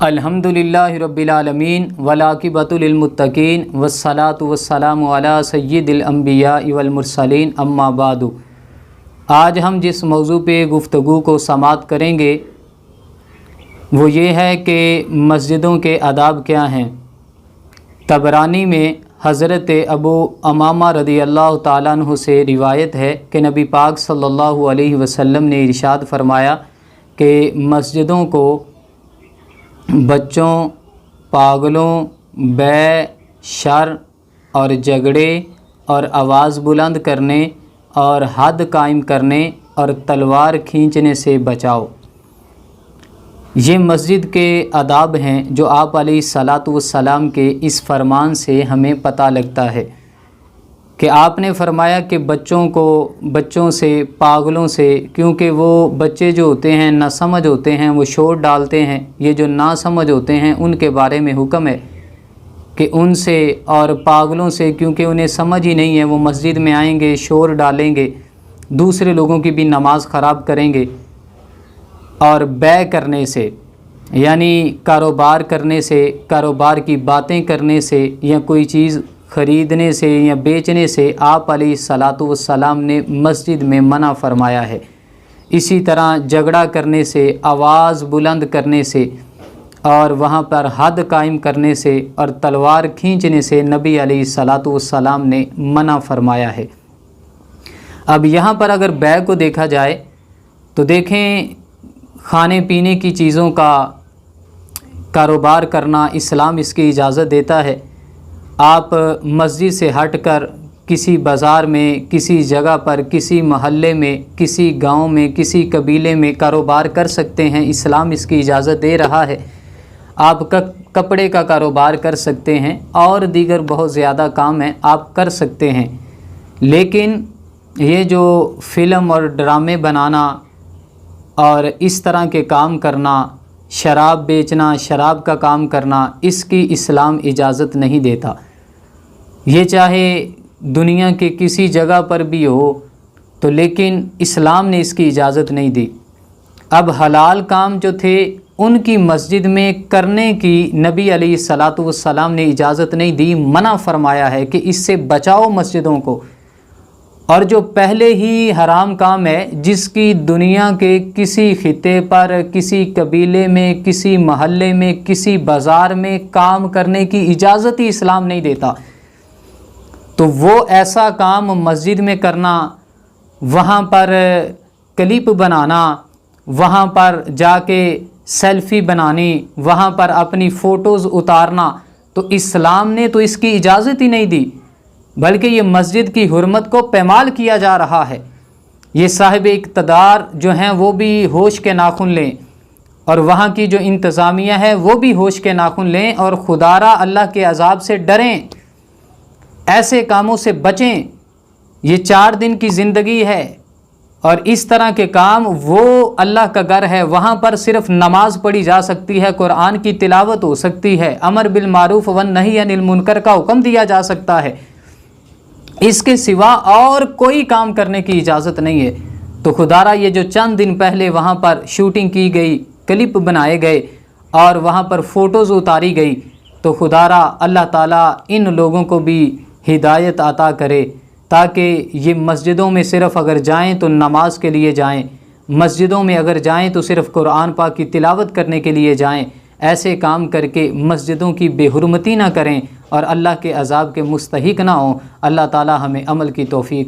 الحمدللہ رب العالمین والعاقبۃ للمتقین والصلاۃ والسلام علی سید الانبیاء والمرسلین اما بعد۔ آج ہم جس موضوع پہ گفتگو کو سماعت کریں گے وہ یہ ہے کہ مسجدوں کے آداب کیا ہیں۔ طبرانی میں حضرت ابو امامہ رضی اللہ تعالیٰ عنہ سے روایت ہے کہ نبی پاک صلی اللہ علیہ وسلم نے ارشاد فرمایا کہ مسجدوں کو بچوں، پاگلوں، بے، شر اور جھگڑے اور آواز بلند کرنے اور حد قائم کرنے اور تلوار کھینچنے سے بچاؤ۔ یہ مسجد کے آداب ہیں جو آپ علیہ الصلاۃ والسلام کے اس فرمان سے ہمیں پتہ لگتا ہے کہ آپ نے فرمایا کہ بچوں سے، پاگلوں سے، کیونکہ وہ بچے جو ہوتے ہیں نہ سمجھ ہوتے ہیں، وہ شور ڈالتے ہیں۔ یہ جو نہ سمجھ ہوتے ہیں ان کے بارے میں حکم ہے کہ ان سے، اور پاگلوں سے کیونکہ انہیں سمجھ ہی نہیں ہے، وہ مسجد میں آئیں گے، شور ڈالیں گے، دوسرے لوگوں کی بھی نماز خراب کریں گے۔ اور بے کرنے سے یعنی کاروبار کرنے سے، کاروبار کی باتیں کرنے سے یا کوئی چیز خریدنے سے یا بیچنے سے آپ علیہ الصلاۃ والسلام نے مسجد میں منع فرمایا ہے۔ اسی طرح جھگڑا کرنے سے، آواز بلند کرنے سے اور وہاں پر حد قائم کرنے سے اور تلوار کھینچنے سے نبی علیہ الصلاۃ والسلام نے منع فرمایا ہے۔ اب یہاں پر اگر بے کو دیکھا جائے تو دیکھیں، کھانے پینے کی چیزوں کا کاروبار کرنا اسلام اس کی اجازت دیتا ہے۔ آپ مسجد سے ہٹ کر کسی بازار میں، کسی جگہ پر، کسی محلے میں، کسی گاؤں میں، کسی قبیلے میں کاروبار کر سکتے ہیں، اسلام اس کی اجازت دے رہا ہے۔ آپ کپڑے کا کاروبار کر سکتے ہیں اور دیگر بہت زیادہ کام ہیں آپ کر سکتے ہیں، لیکن یہ جو فلم اور ڈرامے بنانا اور اس طرح کے کام کرنا، شراب بیچنا، شراب کا کام کرنا، اس کی اسلام اجازت نہیں دیتا۔ یہ چاہے دنیا کے کسی جگہ پر بھی ہو تو لیکن اسلام نے اس کی اجازت نہیں دی۔ اب حلال کام جو تھے ان کی مسجد میں کرنے کی نبی علیہ الصلاۃ والسلام نے اجازت نہیں دی، منع فرمایا ہے کہ اس سے بچاؤ مسجدوں کو۔ اور جو پہلے ہی حرام کام ہے، جس کی دنیا کے کسی خطے پر، کسی قبیلے میں، کسی محلے میں، کسی بازار میں کام کرنے کی اجازت ہی اسلام نہیں دیتا، تو وہ ایسا کام مسجد میں کرنا، وہاں پر کلپ بنانا، وہاں پر جا کے سیلفی بنانی، وہاں پر اپنی فوٹوز اتارنا، تو اسلام نے تو اس کی اجازت ہی نہیں دی، بلکہ یہ مسجد کی حرمت کو پامال کیا جا رہا ہے۔ یہ صاحب اقتدار جو ہیں وہ بھی ہوش کے ناخن لیں، اور وہاں کی جو انتظامیہ ہے وہ بھی ہوش کے ناخن لیں اور خدارا اللہ کے عذاب سے ڈریں، ایسے کاموں سے بچیں۔ یہ 4 دن کی زندگی ہے اور اس طرح کے کام، وہ اللہ کا گھر ہے، وہاں پر صرف نماز پڑھی جا سکتی ہے، قرآن کی تلاوت ہو سکتی ہے، امر بالمعروف والنہی عن المنکر کا حکم دیا جا سکتا ہے، اس کے سوا اور کوئی کام کرنے کی اجازت نہیں ہے۔ تو خدارا یہ جو چند دن پہلے وہاں پر شوٹنگ کی گئی، کلپ بنائے گئے اور وہاں پر فوٹوز اتاری گئی، تو خدارا اللہ تعالیٰ ان لوگوں کو بھی ہدایت عطا کرے، تاکہ یہ مسجدوں میں صرف اگر جائیں تو نماز کے لیے جائیں، مسجدوں میں اگر جائیں تو صرف قرآن پاک کی تلاوت کرنے کے لیے جائیں، ایسے کام کر کے مسجدوں کی بے حرمتی نہ کریں اور اللہ کے عذاب کے مستحق نہ ہوں۔ اللہ تعالیٰ ہمیں عمل کی توفیق